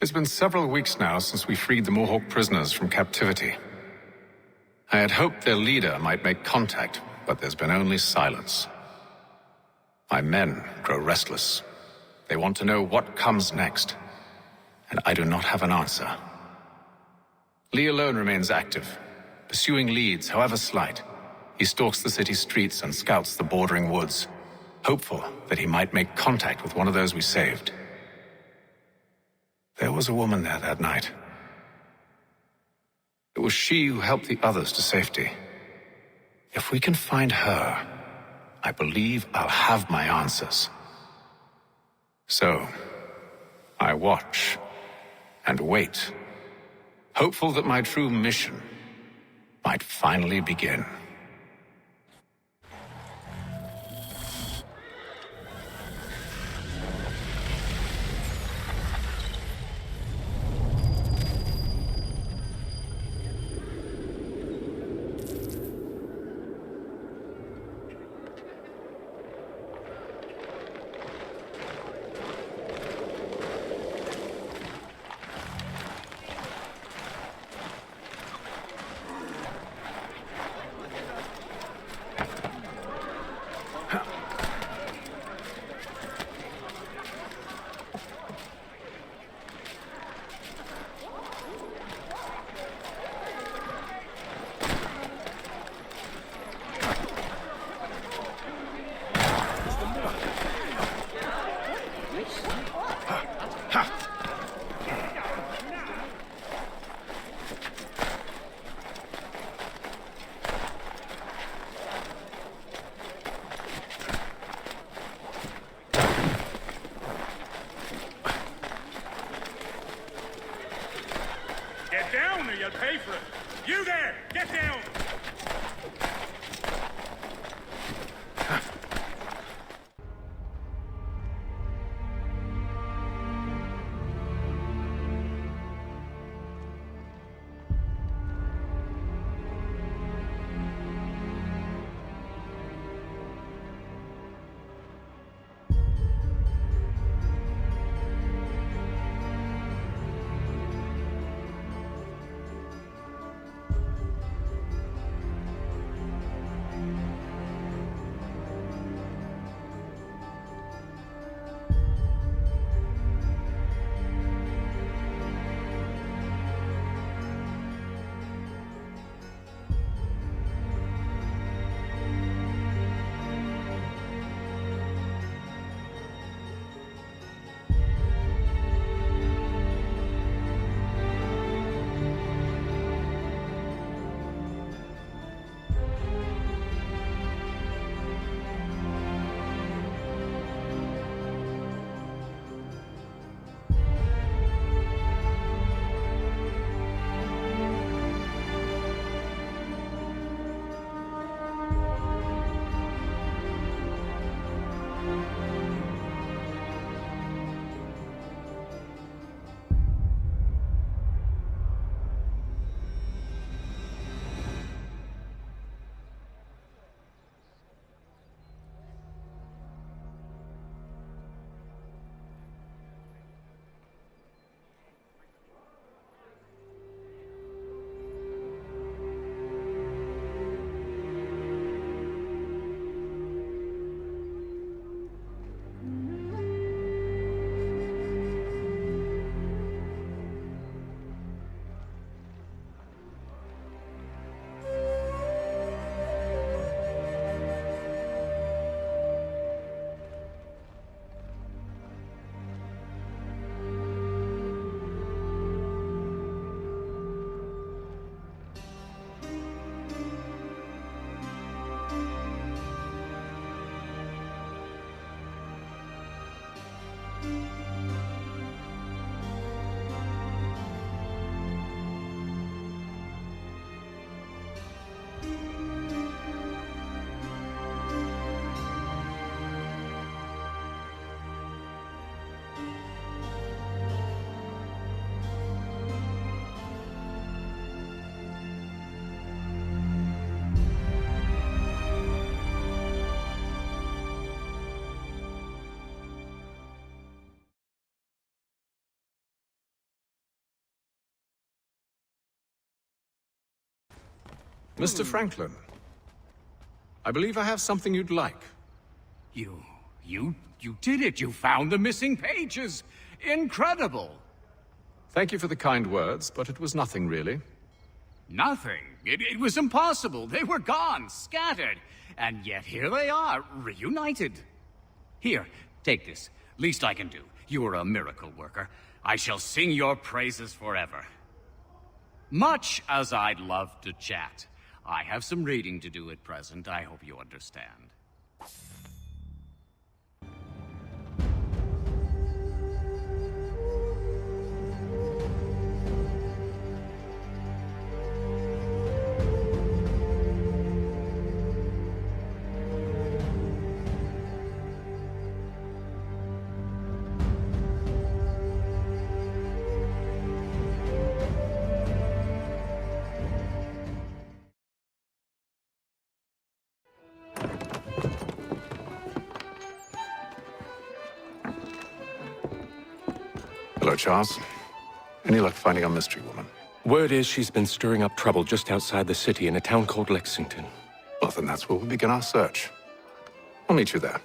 It's been several weeks now since we freed the Mohawk prisoners from captivity. I had hoped their leader might make contact, but there's been only silence. My men grow restless. They want to know what comes next, and I do not have an answer. Lee alone remains active, pursuing leads, however slight. He stalks the city streets and scouts the bordering woods, hopeful that he might make contact with one of those we saved. There was a woman there that night. It was she who helped the others to safety. If we can find her, I believe I'll have my answers. So, I watch and wait, hopeful that my true mission might finally begin. You'll pay for it. You there! Get down! Mr. Franklin, I believe I have something you'd like. You did it! You found the missing pages! Incredible! Thank you for the kind words, but it was nothing really. Nothing. It was impossible. They were gone, scattered. And yet here they are, reunited. Here, take this. Least I can do. You are a miracle worker. I shall sing your praises forever. Much as I'd love to chat, I have some reading to do at present. I hope you understand. Hello, Charles. Any luck finding our mystery woman? Word is she's been stirring up trouble just outside the city in a town called Lexington. Well, then that's where we'll begin our search. I'll meet you there.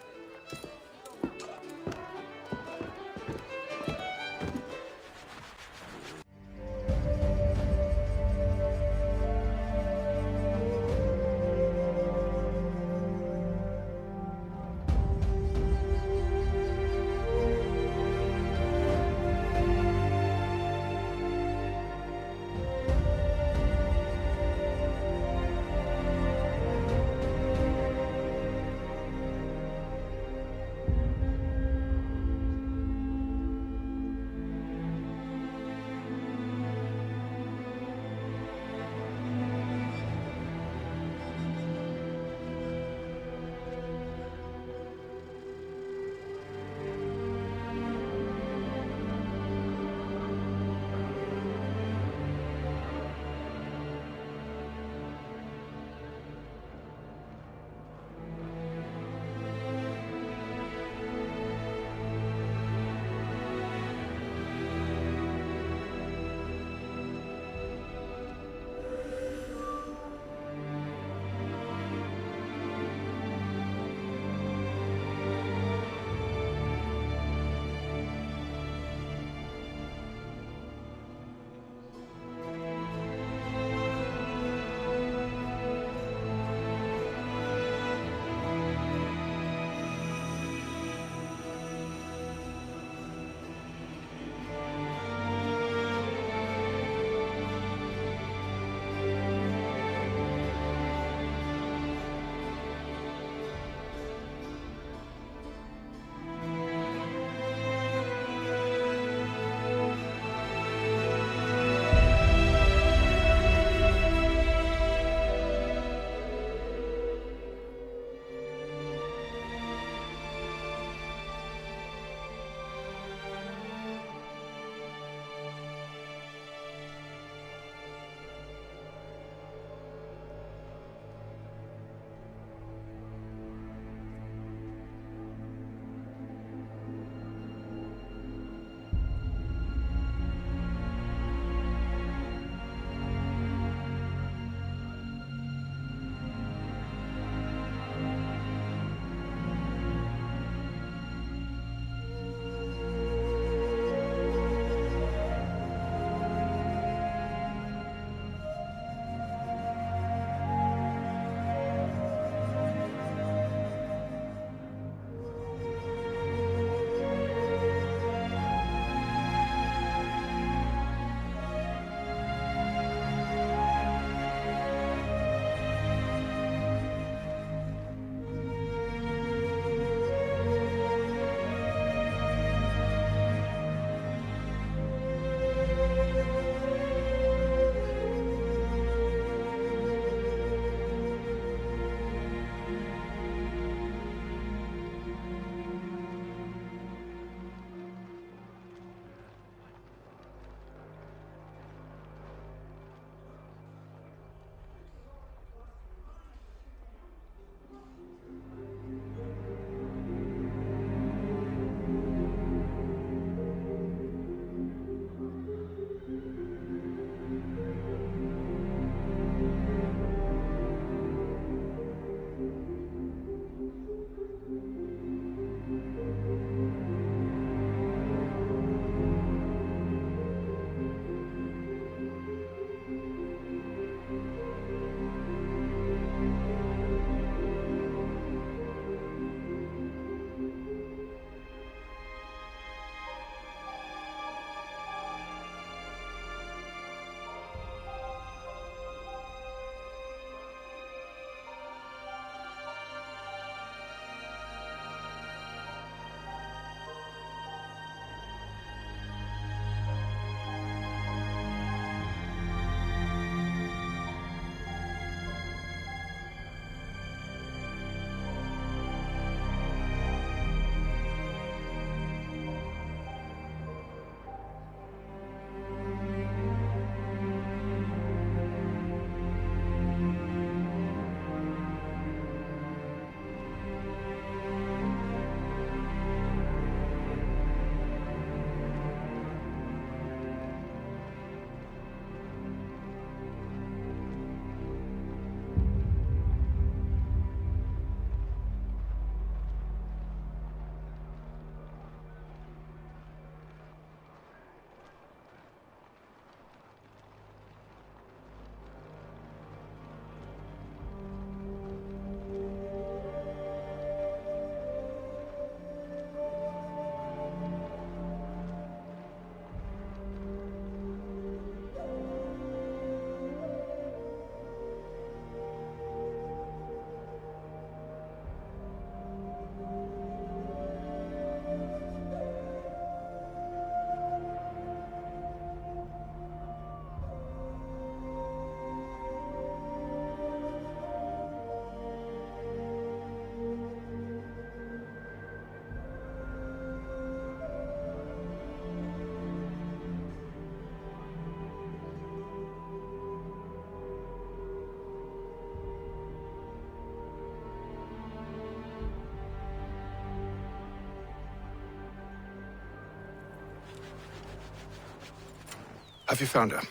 Have you found her?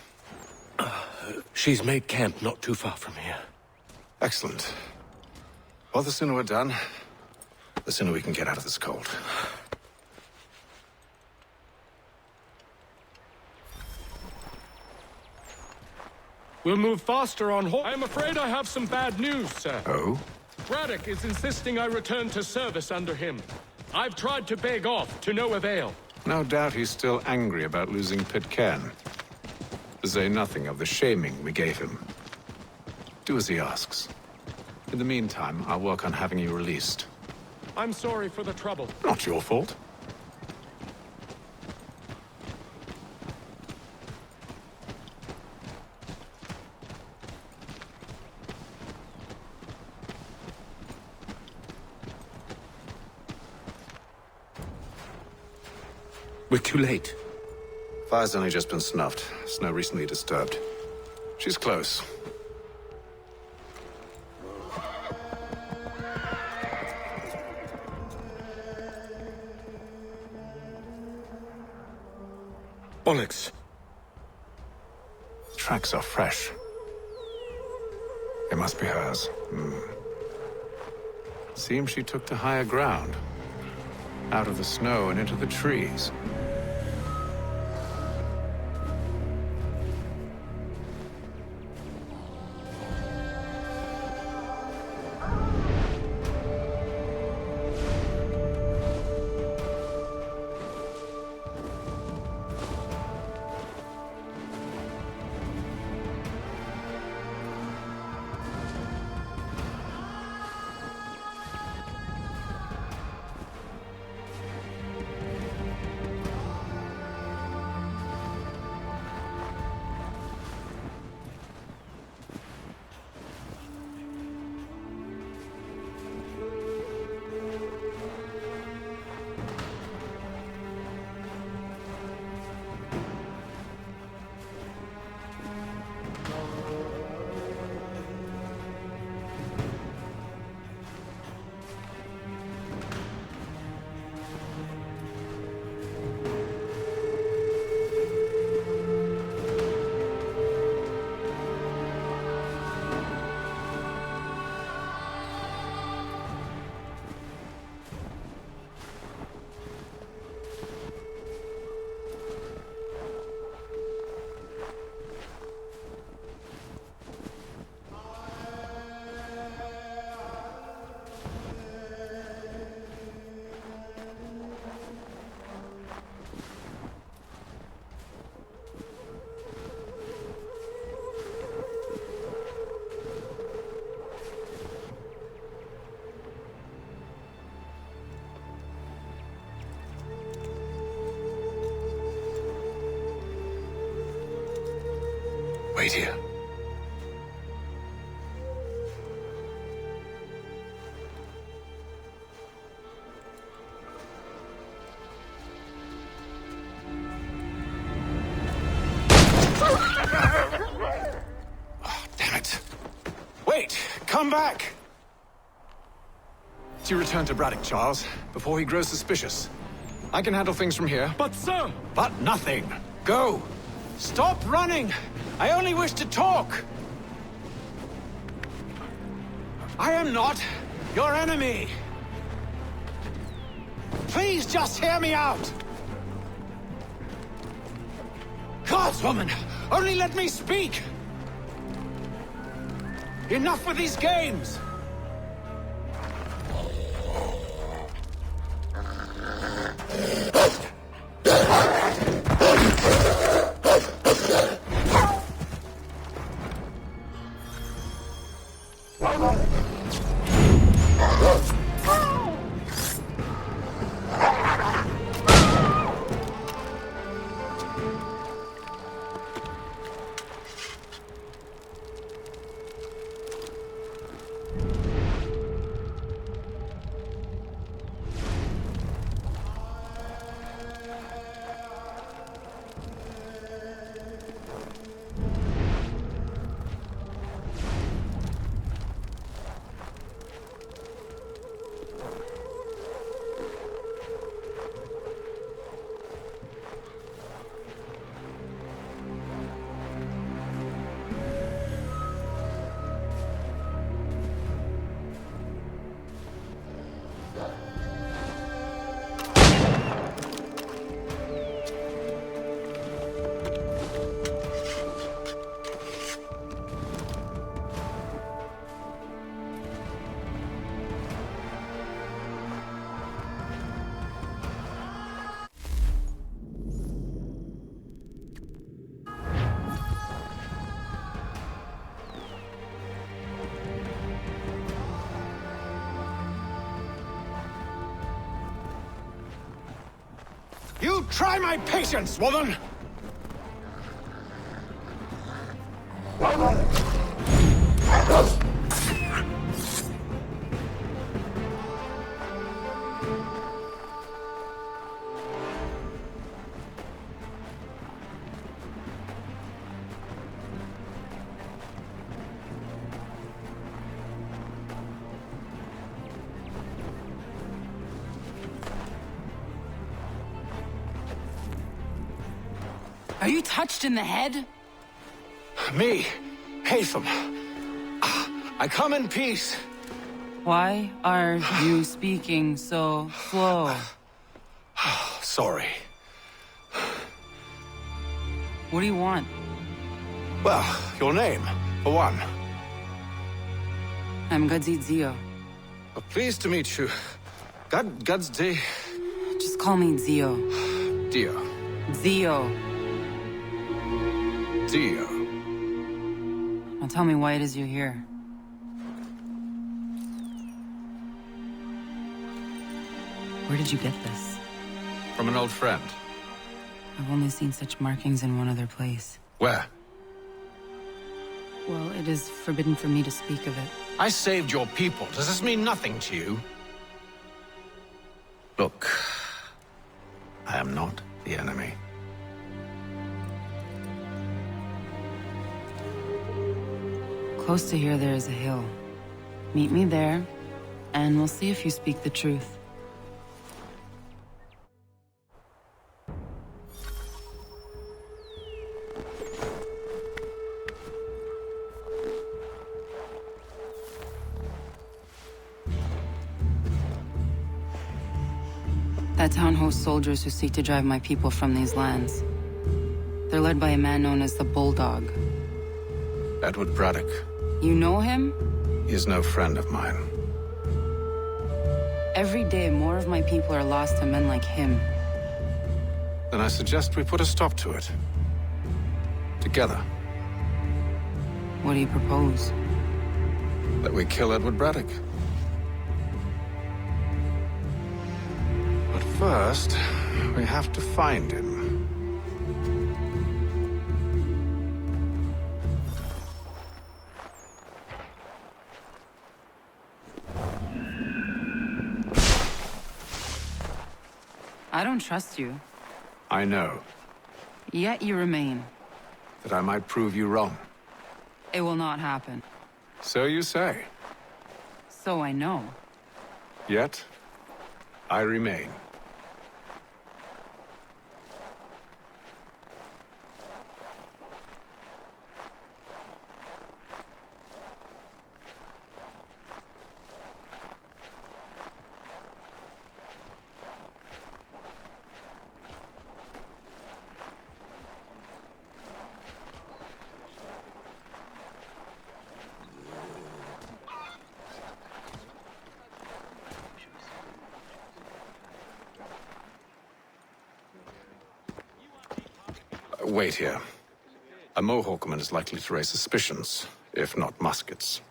She's made camp not too far from here. Excellent. Well, the sooner we're done, the sooner we can get out of this cold. We'll move faster on hold. I'm afraid I have some bad news, sir. Oh? Braddock is insisting I return to service under him. I've tried to beg off, to no avail. No doubt he's still angry about losing Pitcairn. To say nothing of the shaming we gave him. Do as he asks. In the meantime, I'll work on having you released. I'm sorry for the trouble. Not your fault. We're too late. Fire's only just been snuffed. Snow recently disturbed. She's close. Bollocks. Tracks are fresh. It must be hers. Seems she took to higher ground. Out of the snow and into the trees. Wait here. Oh, damn it. Wait! Come back! You return to Braddock, Charles, before he grows suspicious. I can handle things from here. But sir! But nothing! Go! Stop running! I only wish to talk! I am not your enemy! Please just hear me out! Godswoman! Only let me speak! Enough with these games! You try my patience, woman! Are you touched in the head? Me, Haytham. I come in peace. Why are you speaking so slow? Sorry. What do you want? Well, your name, for one. I'm Zio. Pleased to meet you. God's day. Just call me Zio. Dio. Zio. Dio. Now tell me why it is you're here. Where did you get this? From an old friend. I've only seen such markings in one other place. Where? Well, it is forbidden for me to speak of it. I saved your people. Does this mean nothing to you? Look, I am not the enemy. Close to here, there is a hill. Meet me there, and we'll see if you speak the truth. That town hosts soldiers who seek to drive my people from these lands. They're led by a man known as the Bulldog. Edward Braddock. You know him? He is no friend of mine. Every day, more of my people are lost to men like him. Then I suggest we put a stop to it. Together. What do you propose? That we kill Edward Braddock. But first, we have to find him. I don't trust you. I know. Yet you remain. That I might prove you wrong. It will not happen. So you say. So I know. Yet, I remain. Wait here. A Mohawkman is likely to raise suspicions, if not muskets.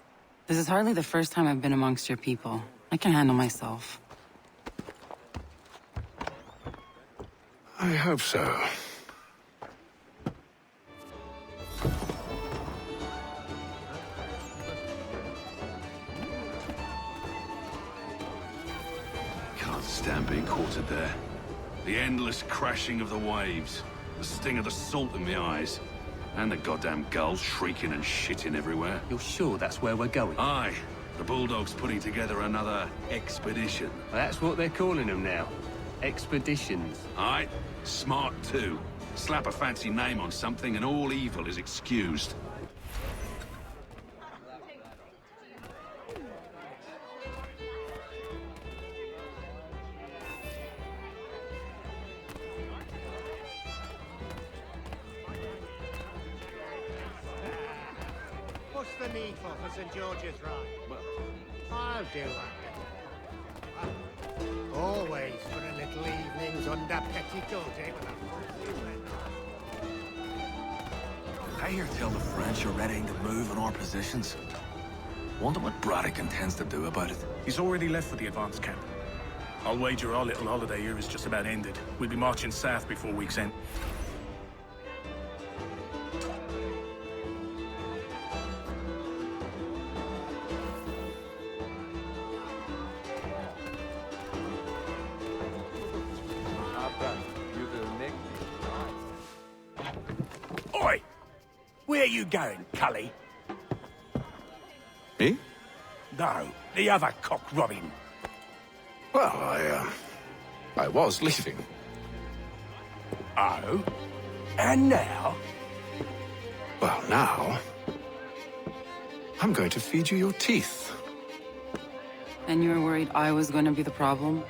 This is hardly the first time I've been amongst your people. I can handle myself. I hope so. Can't stand being quartered there. The endless crashing of the waves. The sting of the salt in the eyes. And the goddamn gulls shrieking and shitting everywhere. You're sure that's where we're going? Aye. The Bulldog's putting together another expedition. That's what they're calling them now. Expeditions. Aye. Smart too. Slap a fancy name on something and all evil is excused. What's the need for St. George's ride? I'll do that. Always for a little evenings under petticoat, eh? I hear tell the French are ready to move on our positions. Wonder what Braddock intends to do about it. He's already left for the advance camp. I'll wager our little holiday here is just about ended. We'll be marching south before week's end. Oi! Where you going, Cully? Me? No, the other cock Robin. Well, I was leaving. Oh? And now? Well, now... I'm going to feed you your teeth. And you were worried I was going to be the problem?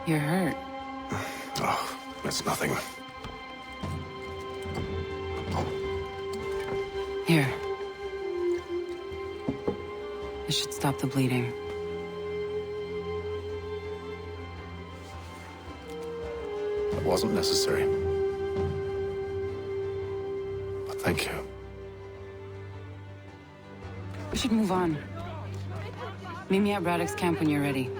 You're hurt. Oh, it's nothing. Here. This should stop the bleeding. It wasn't necessary. But thank you. We should move on. Meet me at Braddock's camp when you're ready.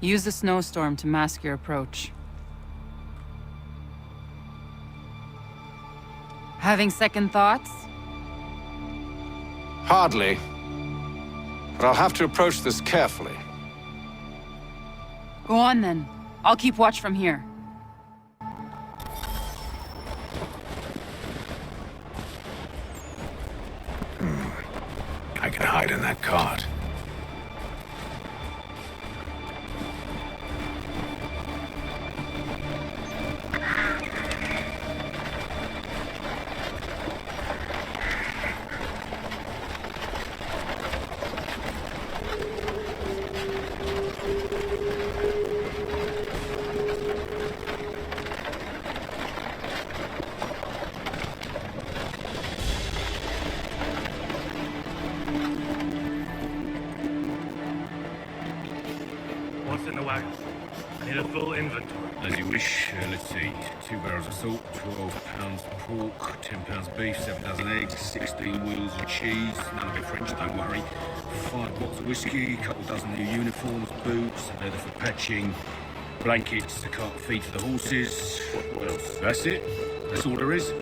Use the snowstorm to mask your approach. Having second thoughts? Hardly. But I'll have to approach this carefully. Go on then. I'll keep watch from here. I can hide in that cart. What's in the wagon? I need a full inventory. As you wish. Let's see. 2 barrels of salt, 12 pounds pork, 10 pounds beef, 7 dozen eggs, 16 wheels of cheese. None of it French, don't worry. 5 bottles of whiskey, a couple dozen new uniforms, boots, leather for patching, blankets, a cart feed for the horses. What else? That's it. That's all there is.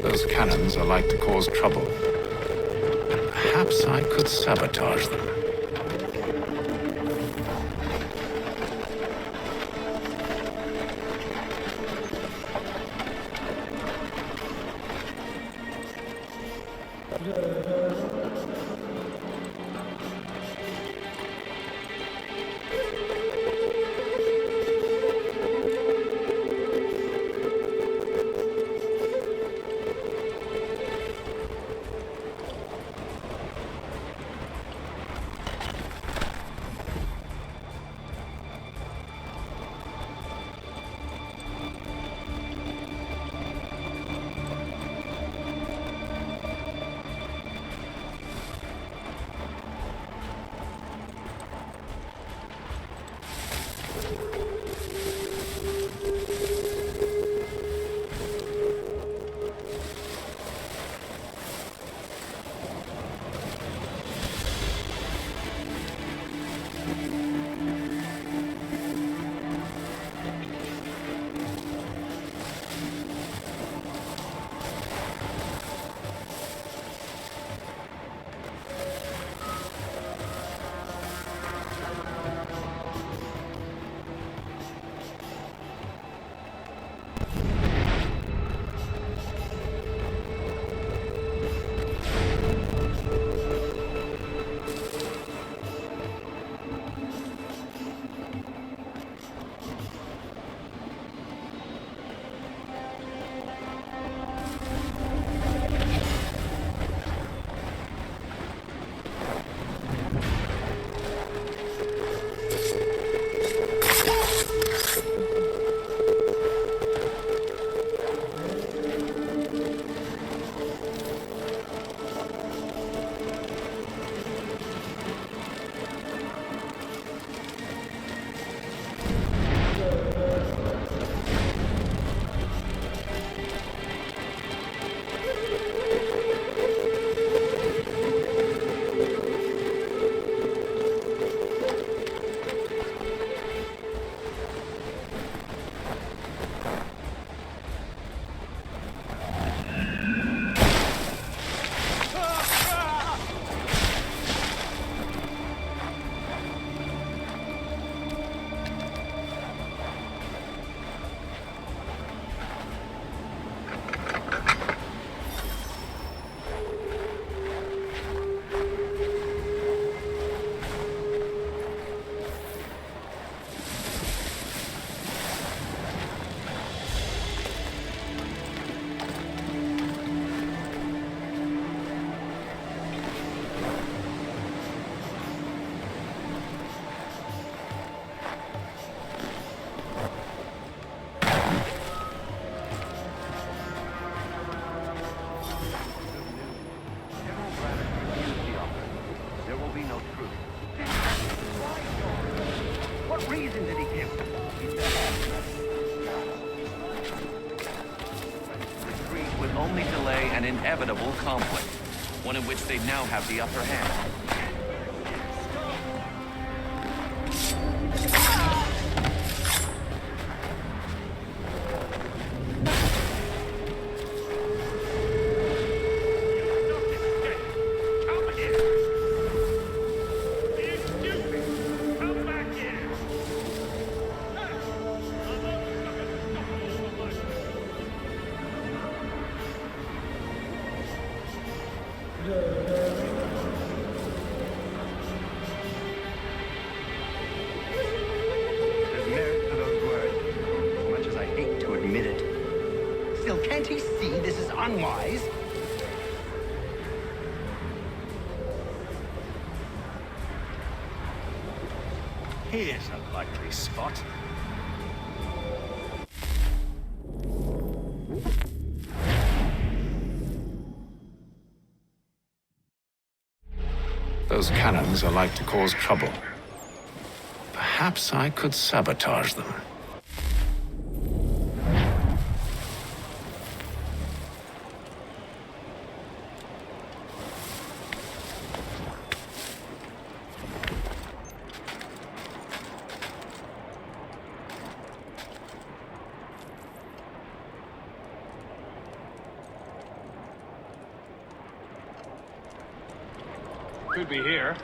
Those cannons are like to cause trouble. Perhaps I could sabotage them. only delay an inevitable conflict, one in which they now have the upper hand. There's merit to those words, as much as I hate to admit it. Still, can't he see this is unwise? Here's a likely spot. Those cannons are like to cause trouble. Perhaps I could sabotage them. Could be here.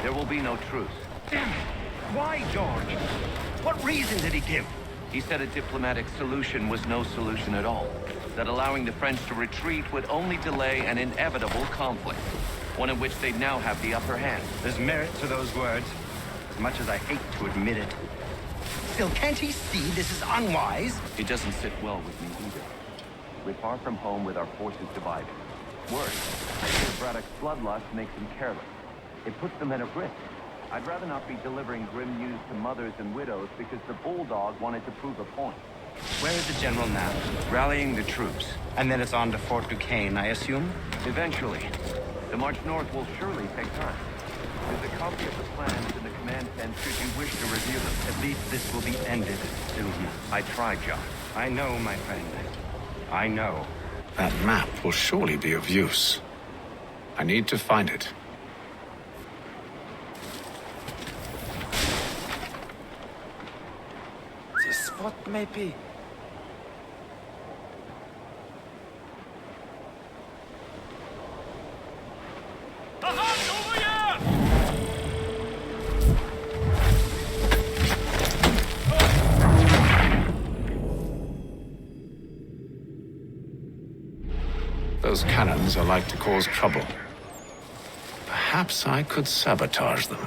There will be no truce. Damn it! Why, George? What reason did he give? He said a diplomatic solution was no solution at all. That allowing the French to retreat would only delay an inevitable conflict, one in which they now have the upper hand. There's merit to those words, as much as I hate to admit it. Still, can't he see this is unwise? It doesn't sit well with me either. We're far from home with our forces divided. Worse, I fear Braddock's bloodlust makes him careless. It puts the men at risk. I'd rather not be delivering grim news to mothers and widows because the Bulldog wanted to prove a point. Where is the general now? Rallying the troops. And then it's on to Fort Duquesne, I assume? Eventually. The march north will surely take time. There's a copy of the plans in the command tent should you wish to review them. At least this will be ended soon. I tried, John. I know, my friend. I know. That map will surely be of use. I need to find it. This spot, maybe. Those cannons are like to cause trouble. Perhaps I could sabotage them.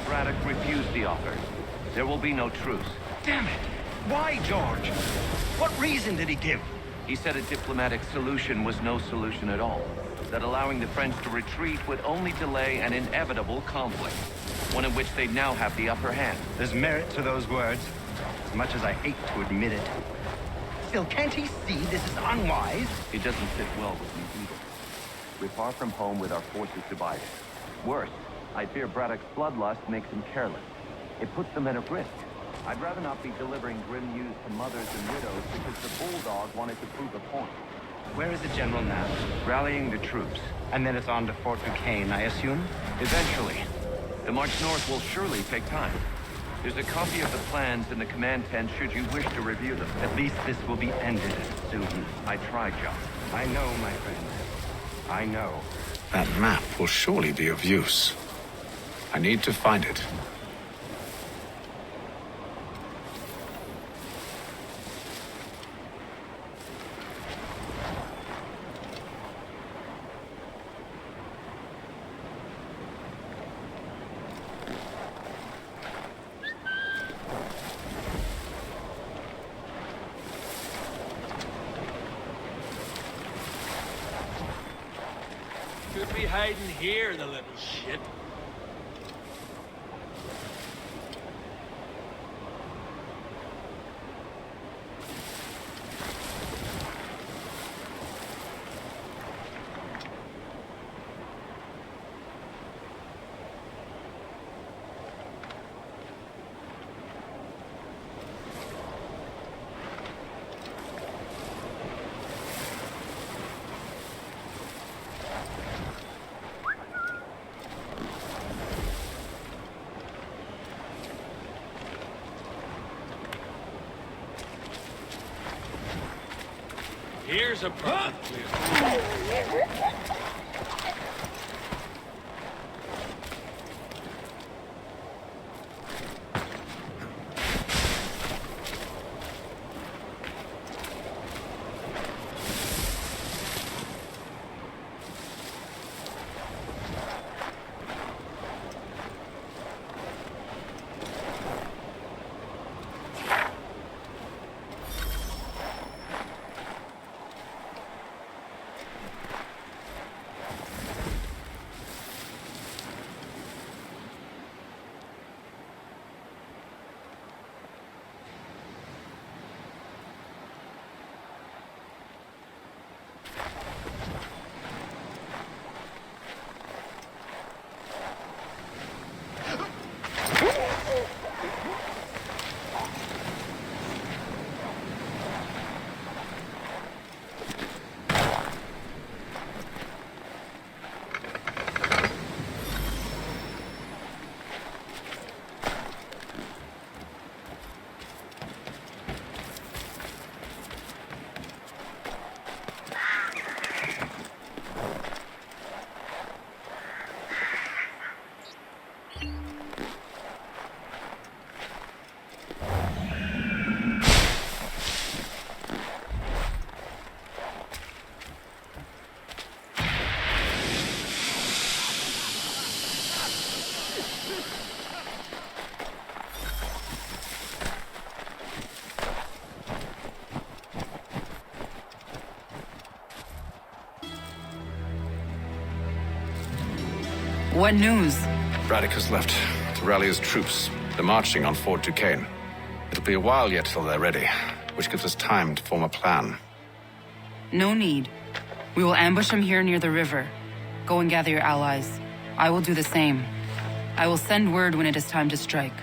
Braddock refused the offer. There will be no truce. Damn it! Why, George? What reason did he give? He said a diplomatic solution was no solution at all. That allowing the French to retreat would only delay an inevitable conflict. One in which they now have the upper hand. There's merit to those words, as much as I hate to admit it. Still, can't he see this is unwise? It doesn't sit well with me either. We're far from home with our forces divided. Worse, I fear Braddock's bloodlust makes him careless. It puts the men at risk. I'd rather not be delivering grim news to mothers and widows because the Bulldog wanted to prove a point. Where is the General now? Rallying the troops. And then it's on to Fort Duquesne, I assume? Eventually. The march north will surely take time. There's a copy of the plans in the command tent should you wish to review them. At least this will be ended soon. I tried, John. I know, my friend. I know. That map will surely be of use. I need to find it. Could be hiding here, the little shit. Here's a path clear. What news? Braddock has left to rally his troops. They're marching on Fort Duquesne. It'll be a while yet till they're ready, which gives us time to form a plan. No need. We will ambush him here near the river. Go and gather your allies. I will do the same. I will send word when it is time to strike.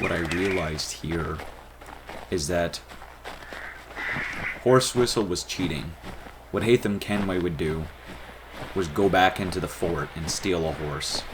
what I realized here is that Horse Whistle was cheating. What Haytham Kenway would do was go back into the fort and steal a horse.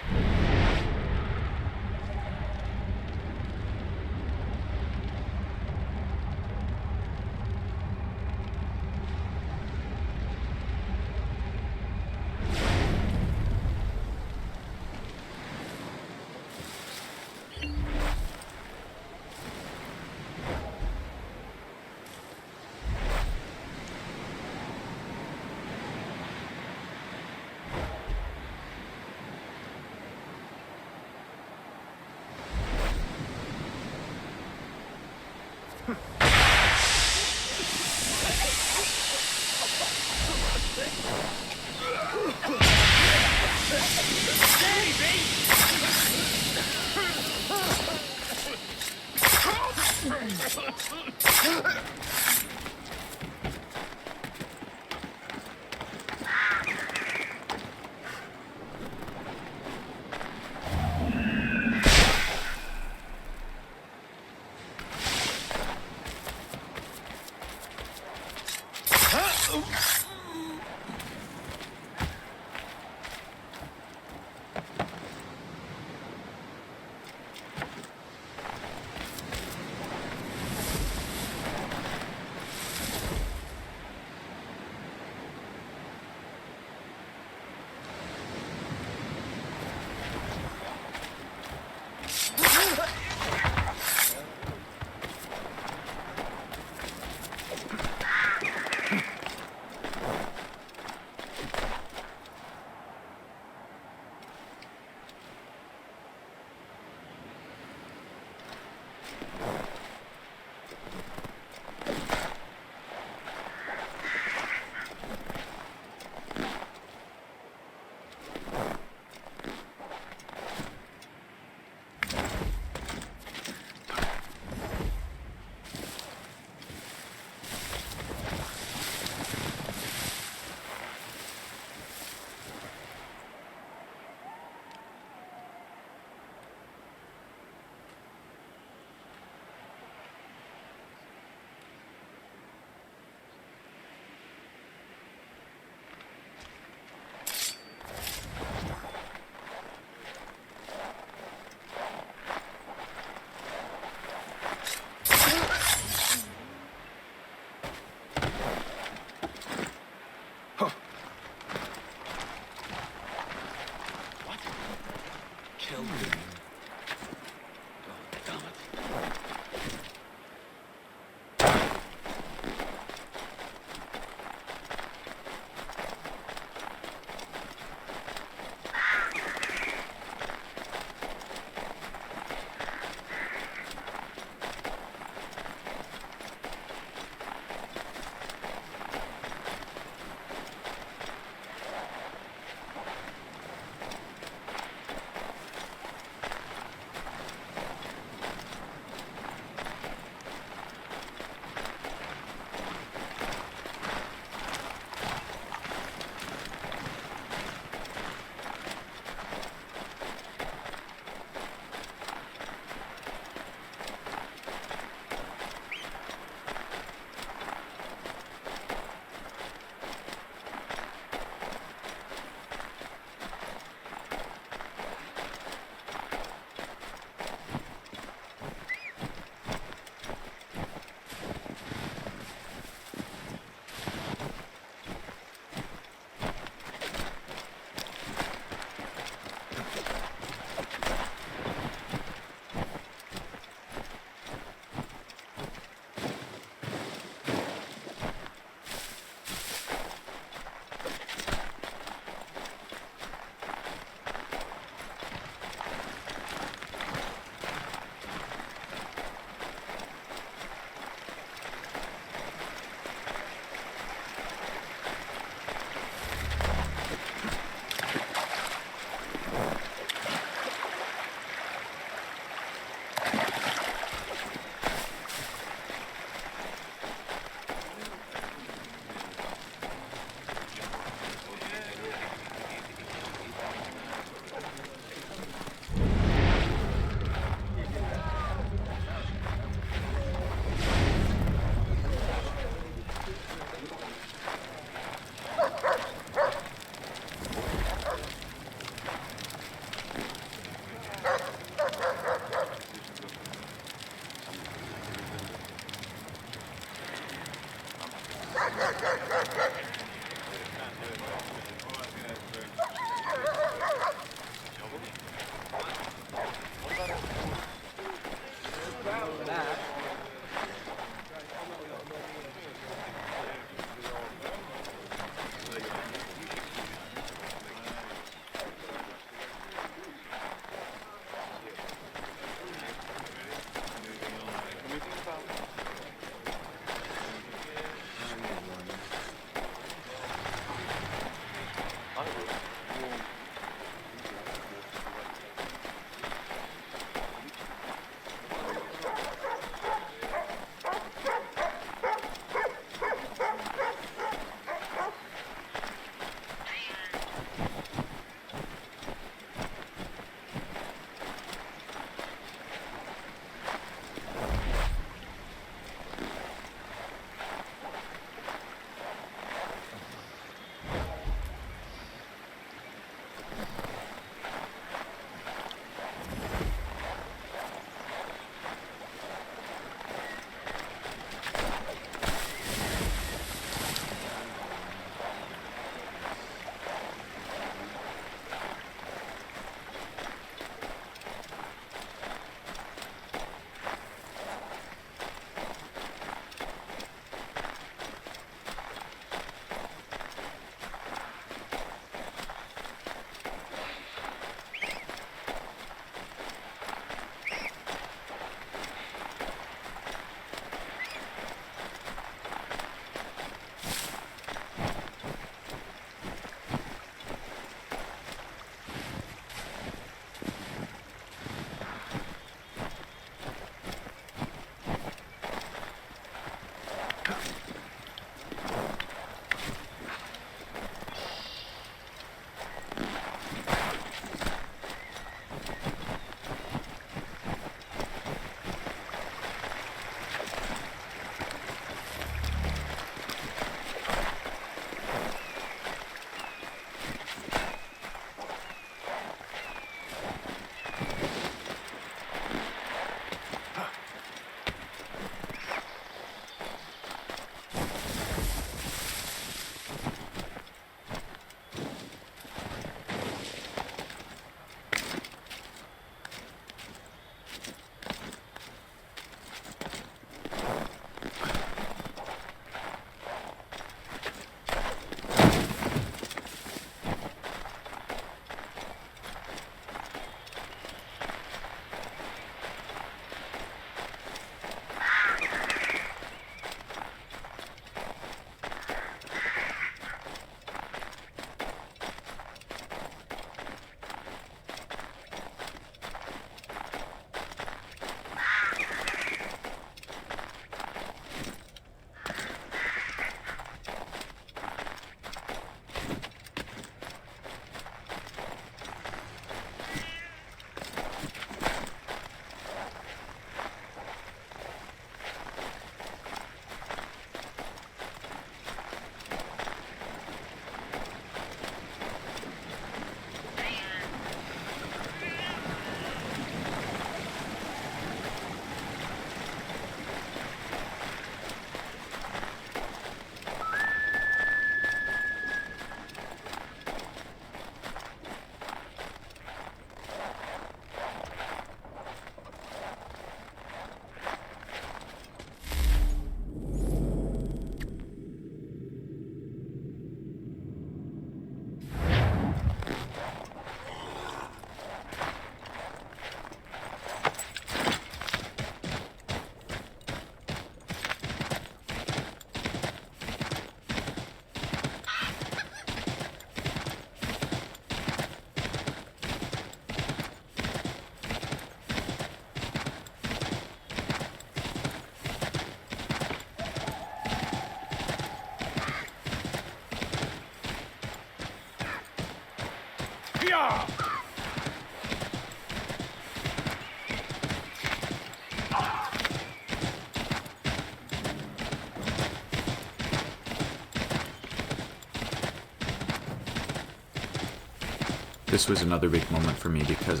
This was another big moment for me because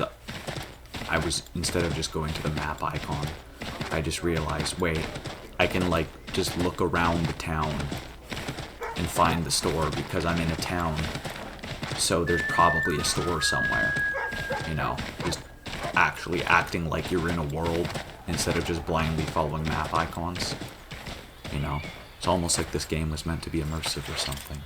I was, instead of just going to the map icon, I just realized, wait, I can like just look around the town and find the store because I'm in a town. So there's probably a store somewhere. You know, just actually acting like you're in a world instead of just blindly following map icons. You know, it's almost like this game was meant to be immersive or something.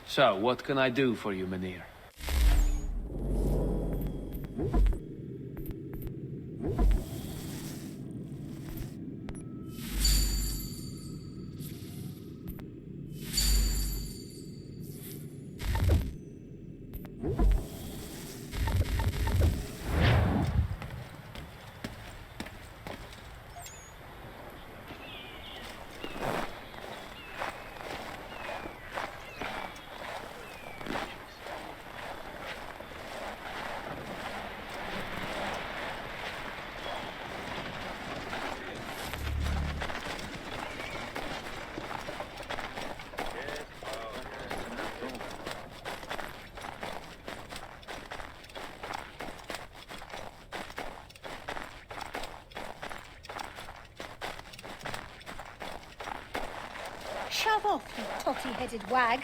So, what can I do for you, Mynheer? Shove off, you totty-headed wag.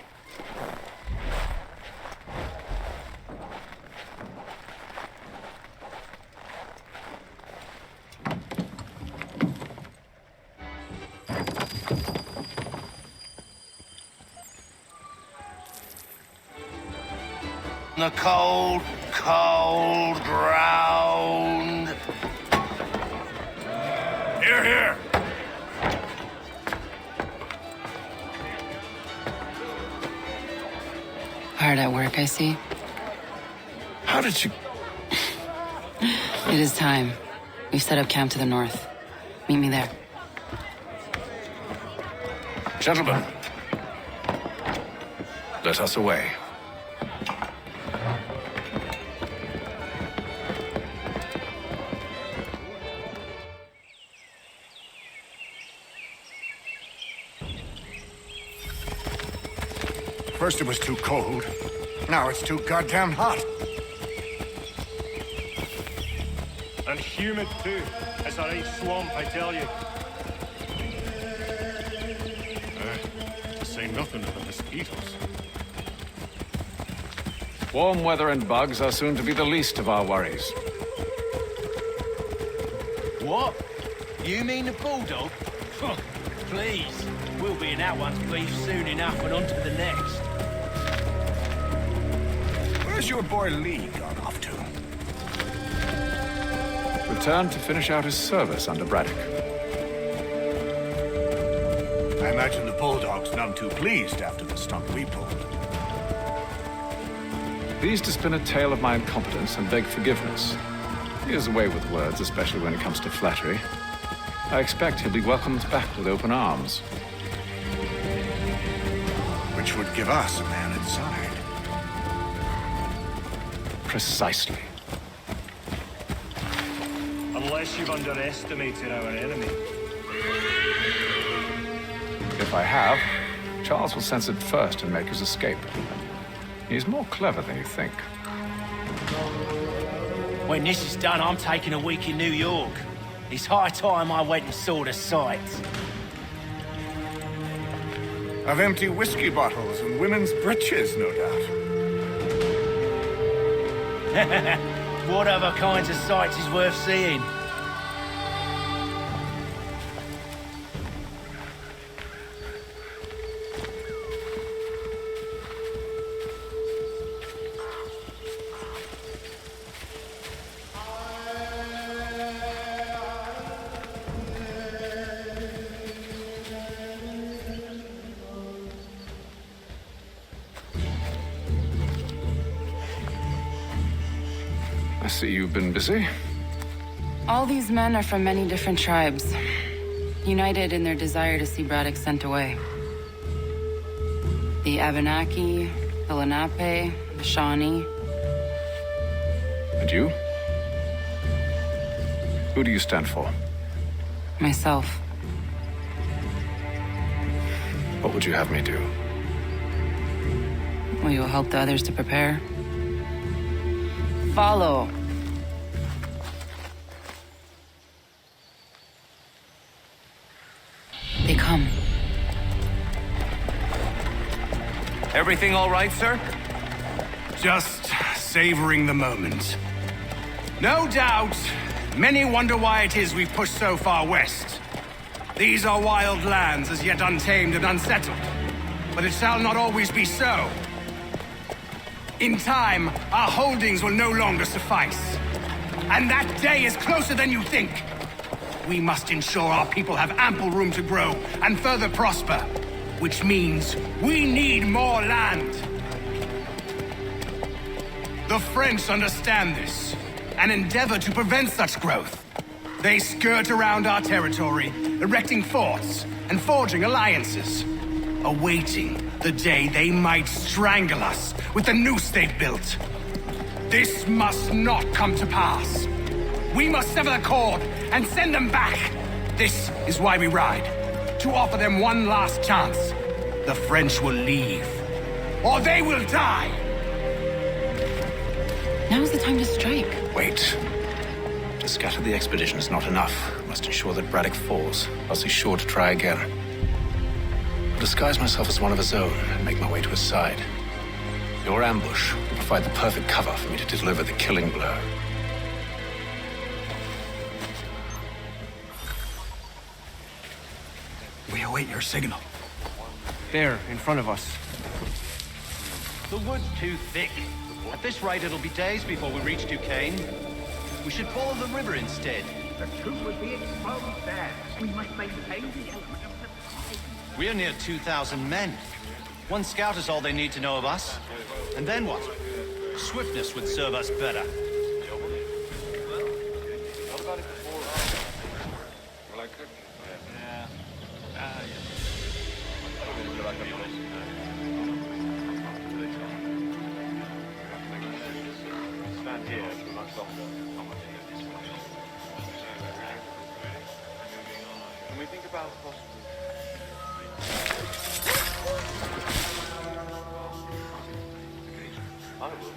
The cold, cold ground. Here, here! Hard at work, I see. How did you... It is time. We've set up camp to the north. Meet me there. Gentlemen, let us away. First it was too cold. Now it's too goddamn hot. And humid too. It's a right swamp, I tell you. To say nothing of the mosquitoes. Warm weather and bugs are soon to be the least of our worries. What? You mean the bulldog? Please. We'll be in that one's beef soon enough and on to the next. Where's your boy Lee gone off to? Returned to finish out his service under Braddock. I imagine the bulldog's none too pleased after the stunt we pulled. Pleased to spin a tale of my incompetence and beg forgiveness. He has a way with words, especially when it comes to flattery. I expect he'll be welcomed back with open arms. Which would give us a man inside. Precisely. Unless you've underestimated our enemy. If I have, Charles will sense it first and make his escape. He's more clever than you think. When this is done, I'm taking a week in New York. It's high time I went and saw the sights. Of empty whiskey bottles and women's breeches, no doubt. What other kinds of sights is worth seeing? I see you've been busy. All these men are from many different tribes, united in their desire to see Braddock sent away. The Abenaki, the Lenape, the Shawnee. And you? Who do you stand for? Myself. What would you have me do? Will you help the others to prepare? Follow. They come. Everything all right, sir? Just savoring the moment. No doubt, many wonder why it is we've pushed so far west. These are wild lands as yet untamed and unsettled. But it shall not always be so. In time, our holdings will no longer suffice. And that day is closer than you think. We must ensure our people have ample room to grow and further prosper. Which means we need more land. The French understand this and endeavor to prevent such growth. They skirt around our territory, erecting forts and forging alliances, awaiting the day they might strangle us with the noose they've built. This must not come to pass. We must sever the cord and send them back. This is why we ride, to offer them one last chance. The French will leave, or they will die. Now's the time to strike. Wait. To scatter the expedition is not enough. Must ensure that Braddock falls, else he's sure to try again. I'll disguise myself as one of his own and make my way to his side. Your ambush will provide the perfect cover for me to deliver the killing blow. We await your signal. There, in front of us. The wood's too thick. At this rate, it'll be days before we reach Duquesne. We should follow the river instead. The truth would be exposed there. We must maintain the element of surprise. We're near 2,000 men. One scout is all they need to know of us. And then what? Swiftness would serve us better. Can we think about possible? I will.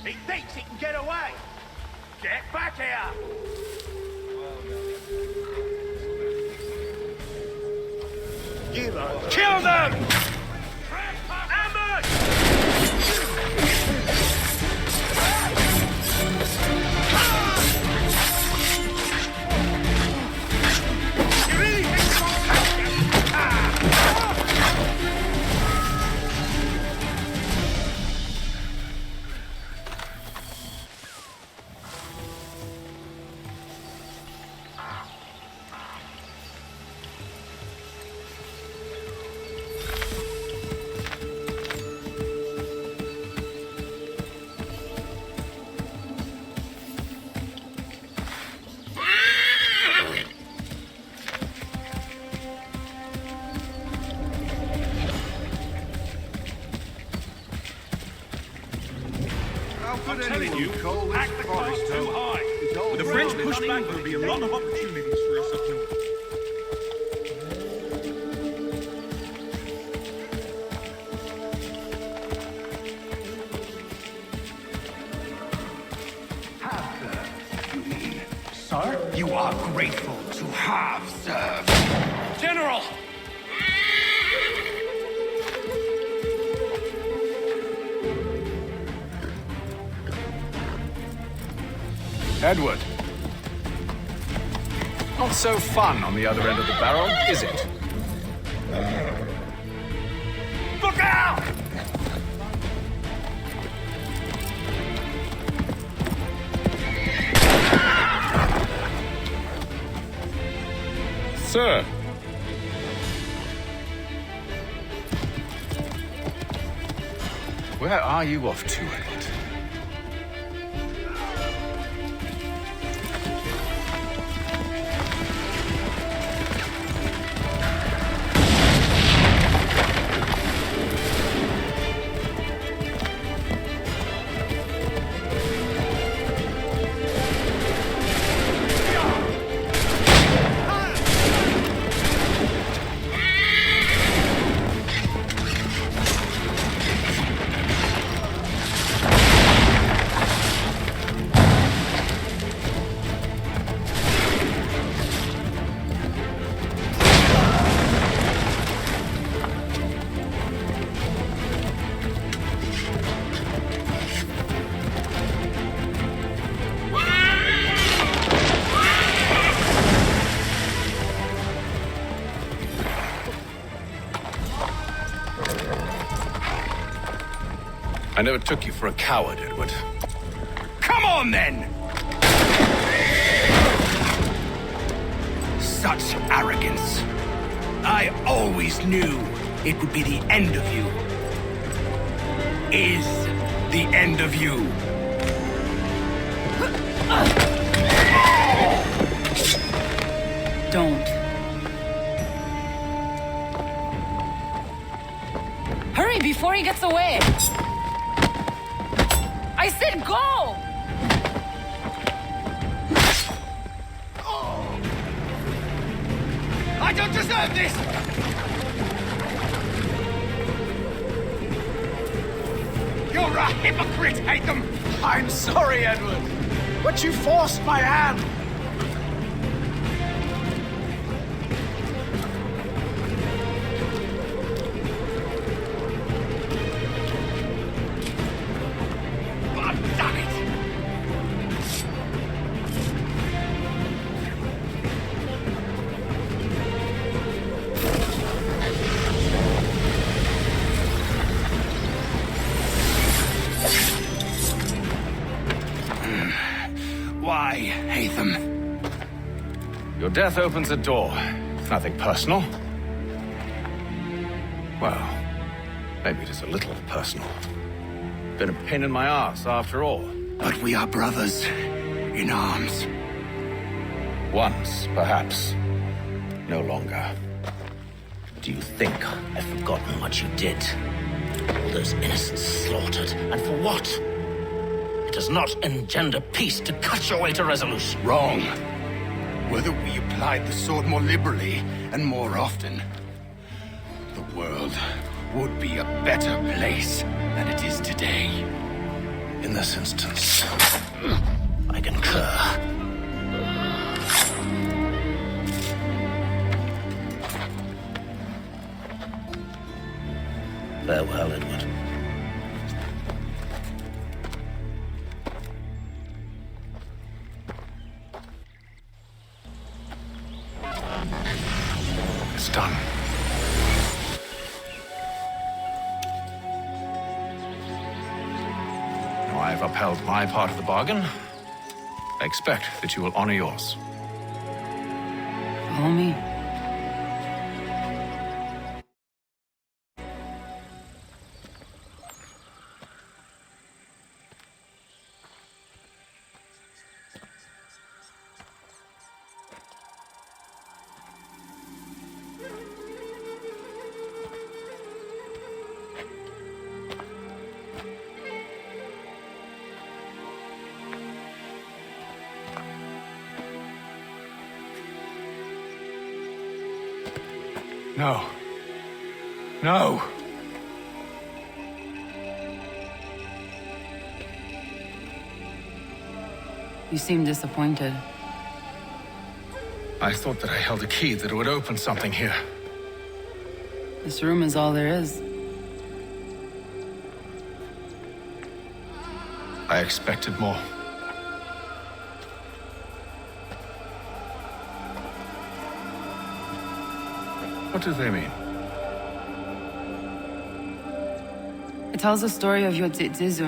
He thinks he can get away! Get back here! Kill them! I'm telling you, act the cart too high. With the French pushback, there'll be a lot of opportunities for us up north. Have served, you mean? Sir, you are grateful to have served. General! Edward. Not so fun on the other end of the barrel, is it? Look out! Sir. Where are you off to, Edward? I never took you for a coward, Edward. Come on, then! Such arrogance. I always knew it would be the end of you. Is the end of you. Don't. Hurry before he gets away! I said go! I don't deserve this! You're a hypocrite, Haytham! I'm sorry, Edward, but you forced my hand. Why, Haytham? Your death opens a door. It's nothing personal. Well, Maybe it is a little personal. Been a pain in my ass, after all. But we are brothers in arms. Once, perhaps. No longer. Do you think I've forgotten what you did? All those innocents slaughtered, and for what? It does not engender peace to cut your way to resolution. Wrong. Whether we applied the sword more liberally and more often, the world would be a better place than it is today. In this instance, I concur. Farewell, Edward. It's done. Now I've upheld my part of the bargain. I expect that you will honor yours. Follow me. No. No! You seem disappointed. I thought that I held a key that would open something here. This room is all there is. I expected more. What do they mean? It tells the story of Jcers,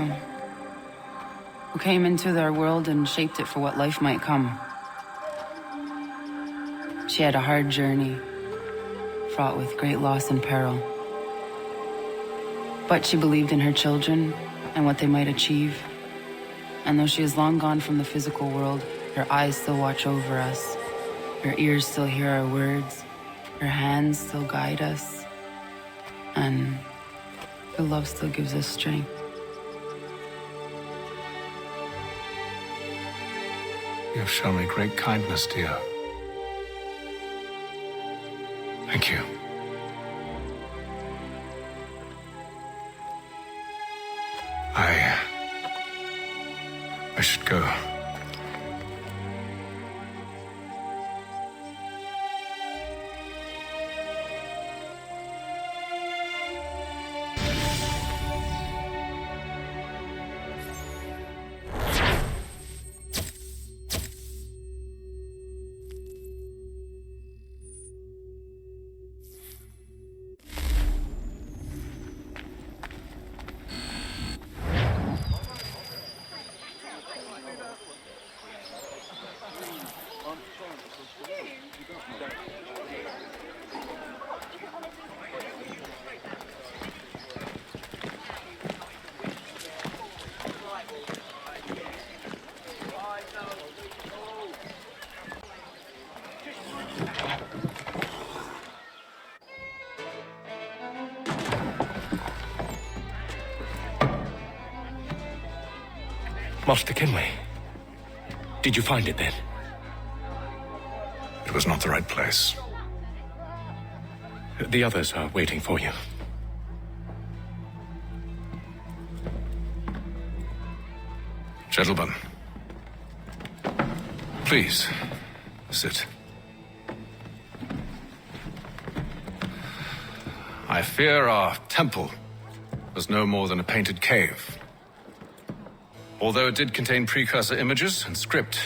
who came into their world and shaped it for what life might come. She had a hard journey, fraught with great loss and peril. But she believed in her children and what they might achieve. And though she is long gone from the physical world, her eyes still watch over us. Her ears still hear our words. Her hands still guide us. And her love still gives us strength. You have shown me great kindness, dear. Thank you. I should go. Master Kenway. Did you find it then? It was not the right place. The others are waiting for you. Gentlemen, please, sit. I fear our temple was no more than a painted cave. Although it did contain precursor images and script,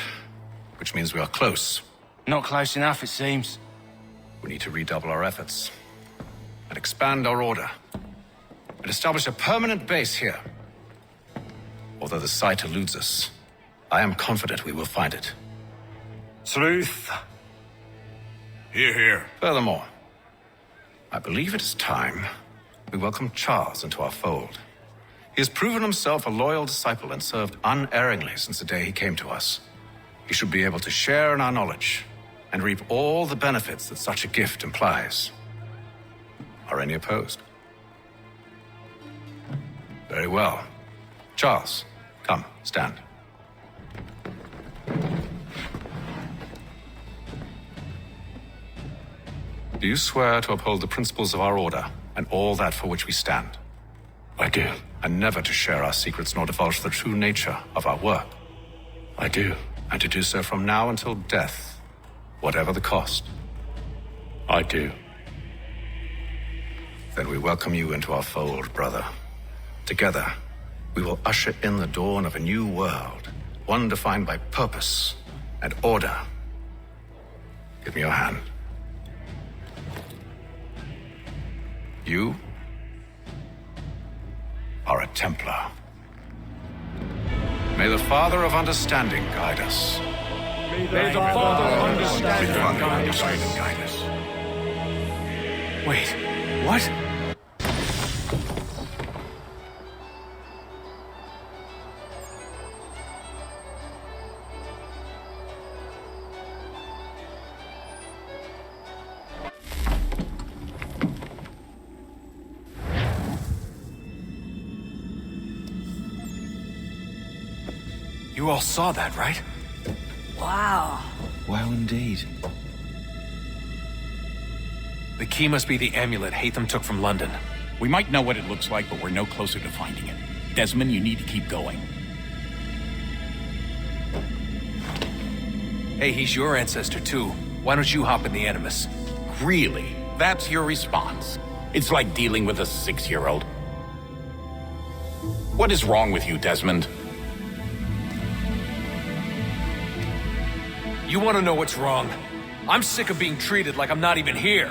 which means we are close. Not close enough, it seems. We need to redouble our efforts and expand our order and establish a permanent base here. Although the site eludes us, I am confident we will find it. Truth. Hear, hear. Furthermore, I believe it is time we welcome Charles into our fold. He has proven himself a loyal disciple and served unerringly since the day he came to us. He should be able to share in our knowledge and reap all the benefits that such a gift implies. Are any opposed? Very well. Charles, come, stand. Do you swear to uphold the principles of our order and all that for which we stand? I do. And never to share our secrets nor divulge the true nature of our work? I do. And to do so from now until death, whatever the cost? I do. Then we welcome you into our fold, brother. Together, we will usher in the dawn of a new world, one defined by purpose and order. Give me your hand. You are a Templar. May the Father of Understanding guide us. May the Father of Understanding guide us. Wait, what? You all saw that, right? Wow. Wow, indeed. The key must be the amulet Haytham took from London. We might know what it looks like, but we're no closer to finding it. Desmond, you need to keep going. Hey, he's your ancestor too. Why don't you hop in the Animus? Really? That's your response? It's like dealing with a 6-year-old. What is wrong with you, Desmond? You want to know what's wrong? I'm sick of being treated like I'm not even here.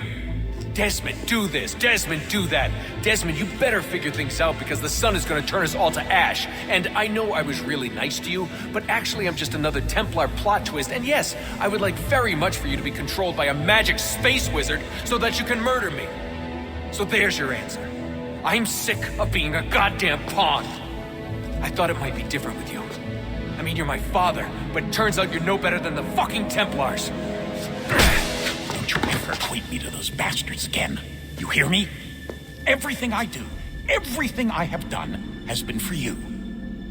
Desmond, do this. Desmond, do that. Desmond, you better figure things out because the sun is going to turn us all to ash. And I know I was really nice to you, but actually I'm just another Templar plot twist. And yes, I would like very much for you to be controlled by a magic space wizard so that you can murder me. So there's your answer. I'm sick of being a goddamn pawn. I thought it might be different with you. I mean, you're my father, but it turns out you're no better than the fucking Templars. Don't you ever equate me to those bastards again. You hear me? Everything I do, everything I have done, has been for you.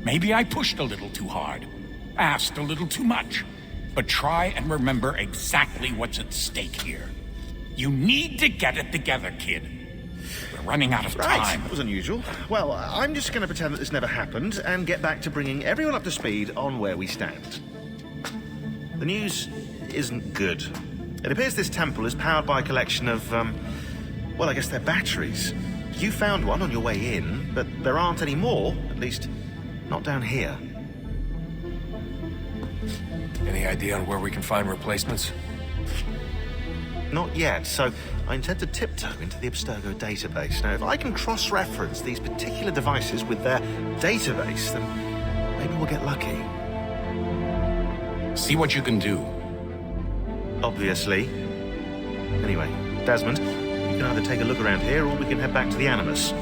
Maybe I pushed a little too hard, asked a little too much, but try and remember exactly what's at stake here. You need to get it together, kid. We're running out of time. Right, that was unusual. Well, I'm just going to pretend that this never happened and get back to bringing everyone up to speed on where we stand. The news isn't good. It appears this temple is powered by a collection of, well, I guess they're batteries. You found one on your way in, but there aren't any more, at least not down here. Any idea on where we can find replacements? Not yet, so I intend to tiptoe into the Abstergo database. Now, if I can cross-reference these particular devices with their database, then maybe we'll get lucky. See what you can do. Obviously. Anyway, Desmond, you can either take a look around here or we can head back to the Animus.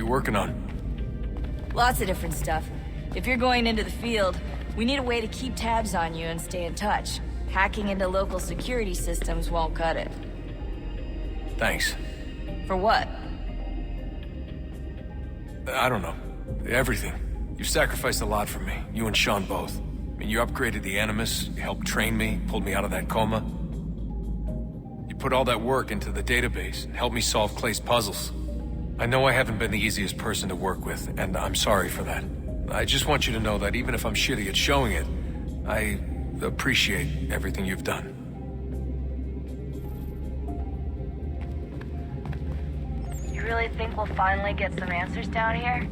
Working on? Lots of different stuff. If you're going into the field, we need a way to keep tabs on you and stay in touch. Hacking into local security systems won't cut it. Thanks. For what? I don't know. Everything. You've sacrificed a lot for me. You and Sean both. I mean, you upgraded the Animus, you helped train me, pulled me out of that coma. You put all that work into the database and helped me solve Clay's puzzles. I know I haven't been the easiest person to work with, and I'm sorry for that. I just want you to know that even if I'm shitty at showing it, I appreciate everything you've done. You really think we'll finally get some answers down here?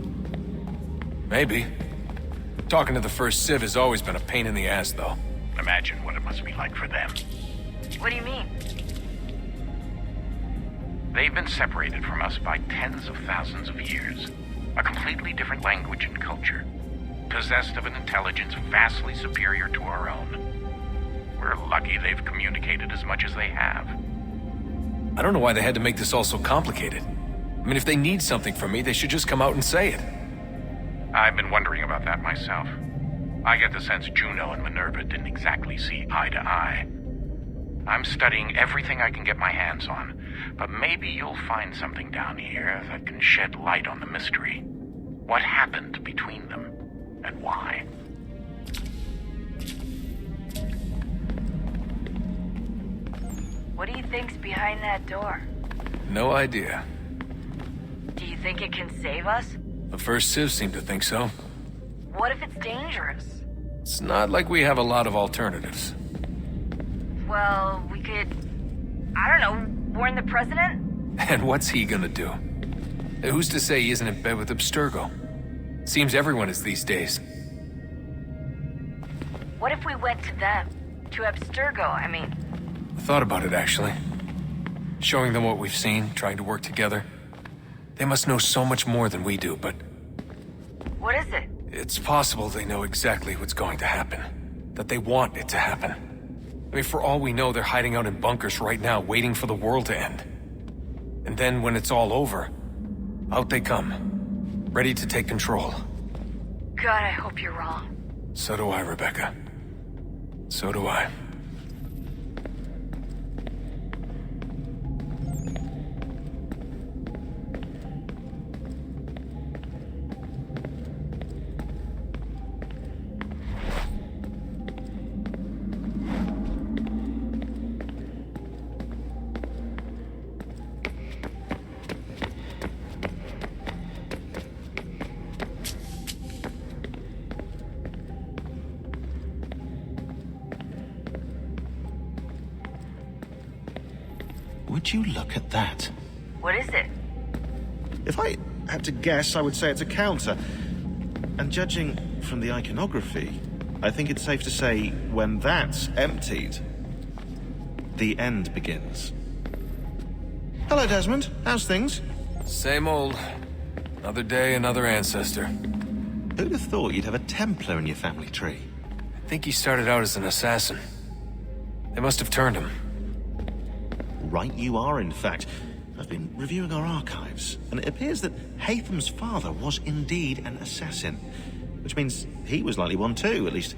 Maybe. Talking to the First Civ has always been a pain in the ass, though. Imagine what it must be like for them. What do you mean? They've been separated from us by tens of thousands of years. A completely different language and culture. Possessed of an intelligence vastly superior to our own. We're lucky they've communicated as much as they have. I don't know why they had to make this all so complicated. I mean, if they need something from me, they should just come out and say it. I've been wondering about that myself. I get the sense Juno and Minerva didn't exactly see eye to eye. I'm studying everything I can get my hands on, but maybe you'll find something down here that can shed light on the mystery. What happened between them, and why? What do you think's behind that door? No idea. Do you think it can save us? The first Civ seemed to think so. What if it's dangerous? It's not like we have a lot of alternatives. Well, we could... I don't know, warn the president? And what's he gonna do? Who's to say he isn't in bed with Abstergo? Seems everyone is these days. What if we went to them? To Abstergo, I mean. I thought about it, actually. Showing them what we've seen, trying to work together. They must know so much more than we do, but... What is it? It's possible they know exactly what's going to happen. That they want it to happen. I mean, for all we know, they're hiding out in bunkers right now, waiting for the world to end. And then, when it's all over, out they come. Ready to take control. God, I hope you're wrong. So do I, Rebecca. So do I. Would you look at that? What is it? If I had to guess, I would say it's a counter. And judging from the iconography, I think it's safe to say when that's emptied, the end begins. Hello, Desmond. How's things? Same old. Another day, another ancestor. Who'd have thought you'd have a Templar in your family tree? I think he started out as an assassin. They must have turned him. Right you are, in fact. I've been reviewing our archives, and it appears that Haytham's father was indeed an assassin. Which means he was likely one too, at least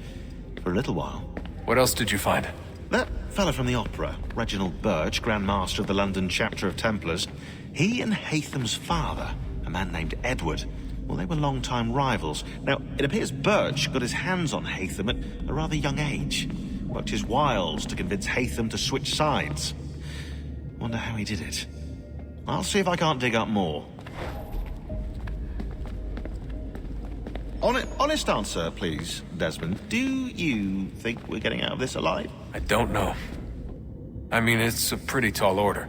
for a little while. What else did you find? That fella from the opera, Reginald Birch, Grand Master of the London chapter of Templars, he and Haytham's father, a man named Edward, well, they were long-time rivals. Now, it appears Birch got his hands on Haytham at a rather young age. Worked his wiles to convince Haytham to switch sides. Wonder how he did it. I'll see if I can't dig up more. Honest answer, please, Desmond. Do you think we're getting out of this alive? I don't know. I mean, it's a pretty tall order.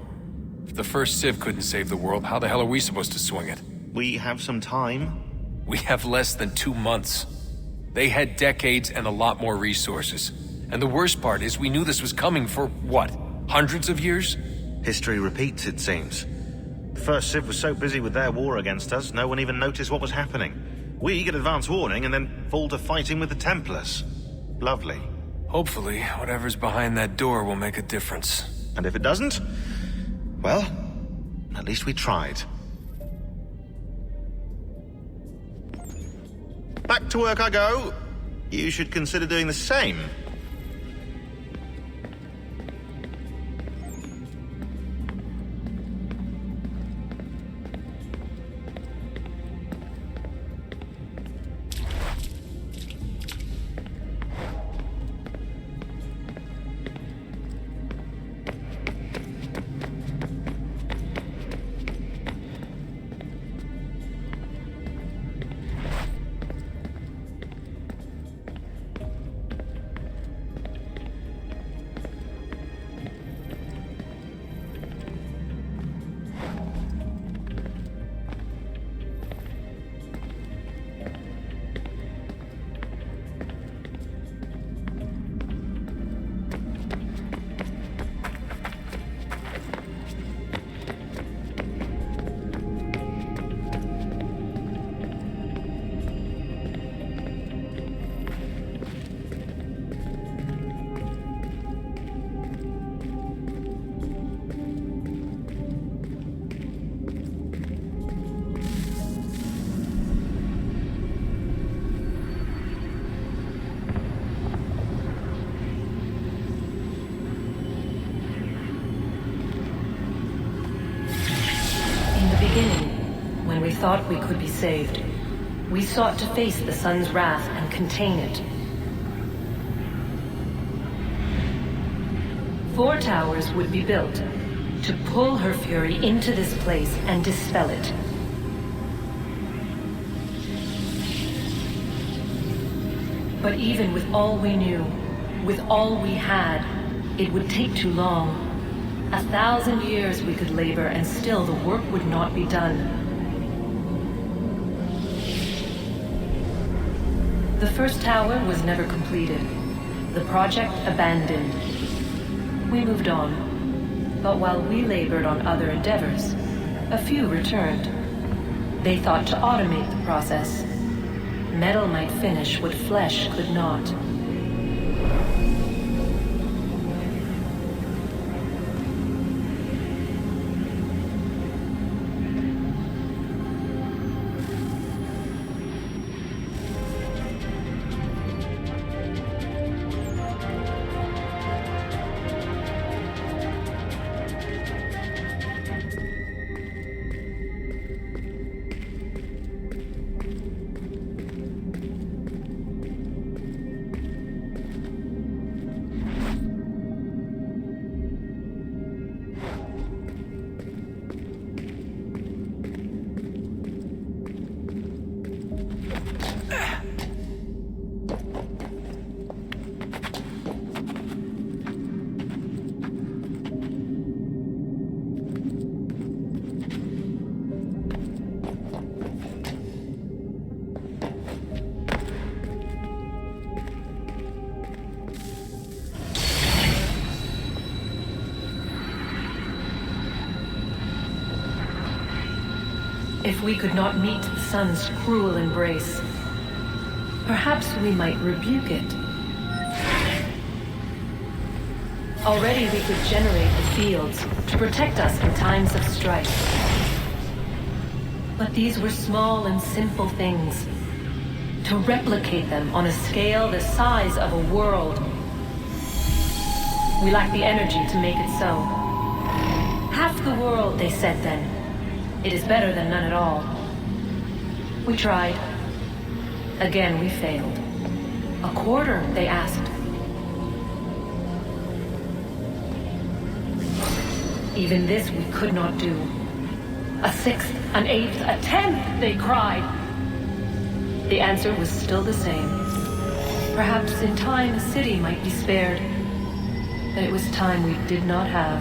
If the first Civ couldn't save the world, how the hell are we supposed to swing it? We have some time. We have less than 2 months. They had decades and a lot more resources. And the worst part is we knew this was coming for, what, hundreds of years? History repeats, it seems. The first Civ was so busy with their war against us, no one even noticed what was happening. We get advance warning and then fall to fighting with the Templars. Lovely. Hopefully, whatever's behind that door will make a difference. And if it doesn't, well, at least we tried. Back to work I go. You should consider doing the same. thought we could be saved, we sought to face the sun's wrath and contain it. 4 towers would be built to pull her fury into this place and dispel it. But even with all we knew, with all we had, it would take too long. 1,000 years we could labor and still the work would not be done. The first tower was never completed. The project abandoned. We moved on. But while we labored on other endeavors, a few returned. They thought to automate the process. Metal might finish what flesh could not. If we could not meet the sun's cruel embrace, perhaps we might rebuke it. Already we could generate the fields to protect us in times of strife. But these were small and simple things. To replicate them on a scale the size of a world, we lack the energy to make it so. Half the world, they said then. It is better than none at all. We tried. Again, we failed. A quarter, they asked. Even this we could not do. A 6th, an 8th, a 10th, they cried. The answer was still the same. Perhaps in time a city might be spared. But it was time we did not have.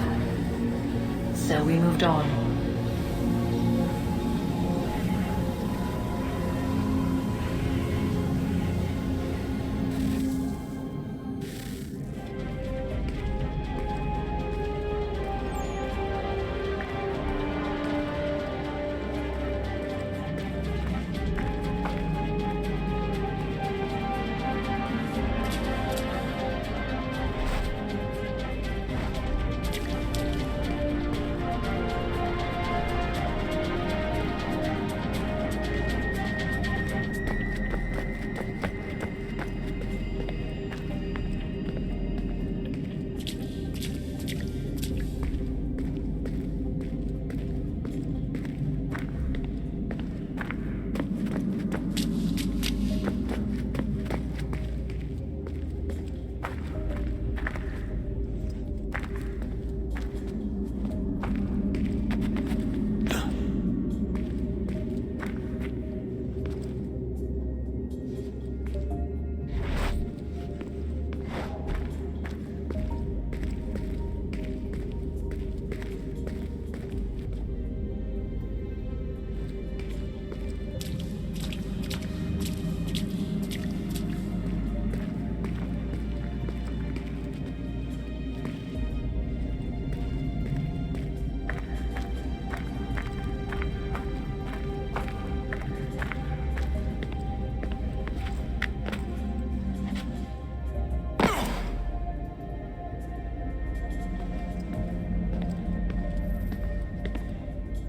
So we moved on.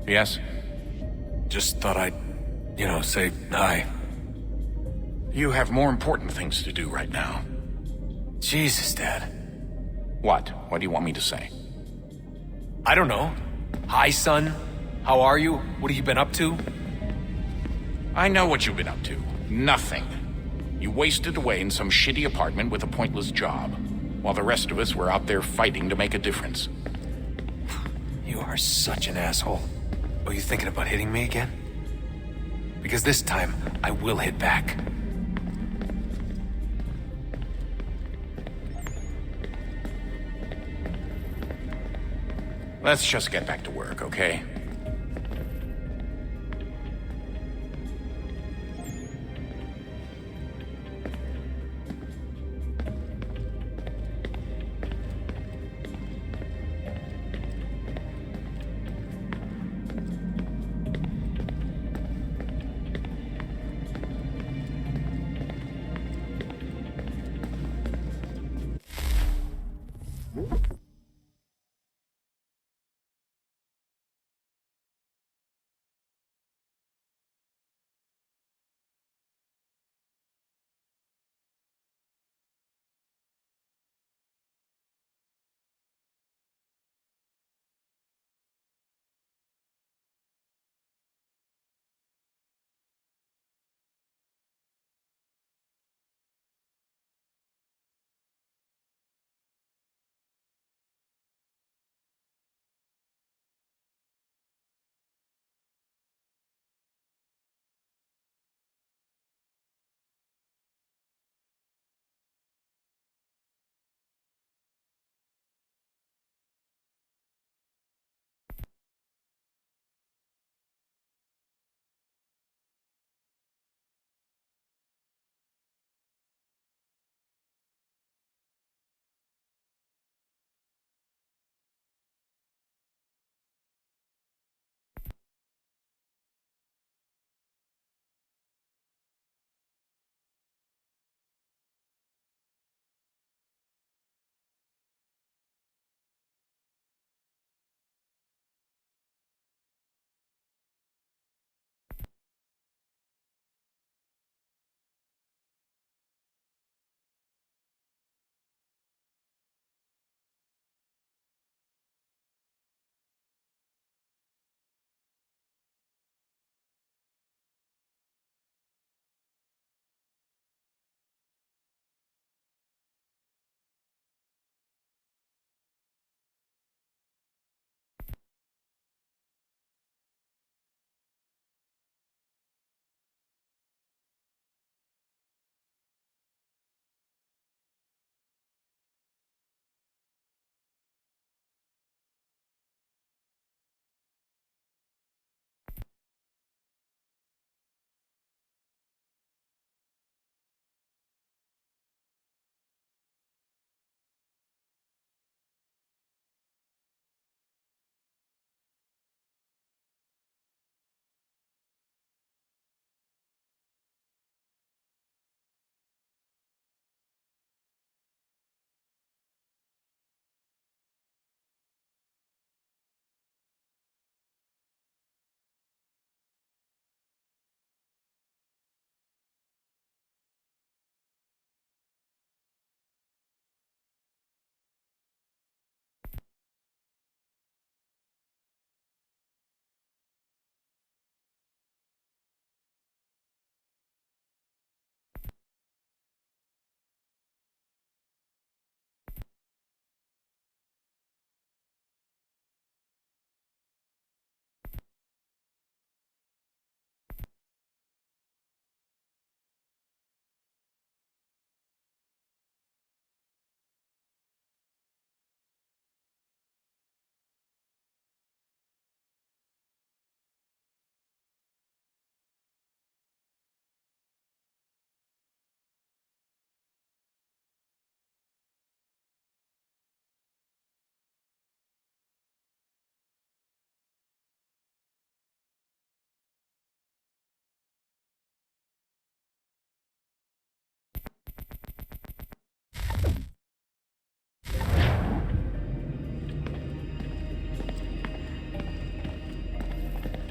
Yes? Just thought I'd, say hi. You have more important things to do right now. Jesus, Dad. What? What do you want me to say? I don't know. Hi, son. How are you? What have you been up to? I know what you've been up to. Nothing. You wasted away in some shitty apartment with a pointless job, while the rest of us were out there fighting to make a difference. You are such an asshole. Are you thinking about hitting me again? Because this time, I will hit back. Let's just get back to work, okay?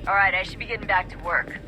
Alright, I should be getting back to work.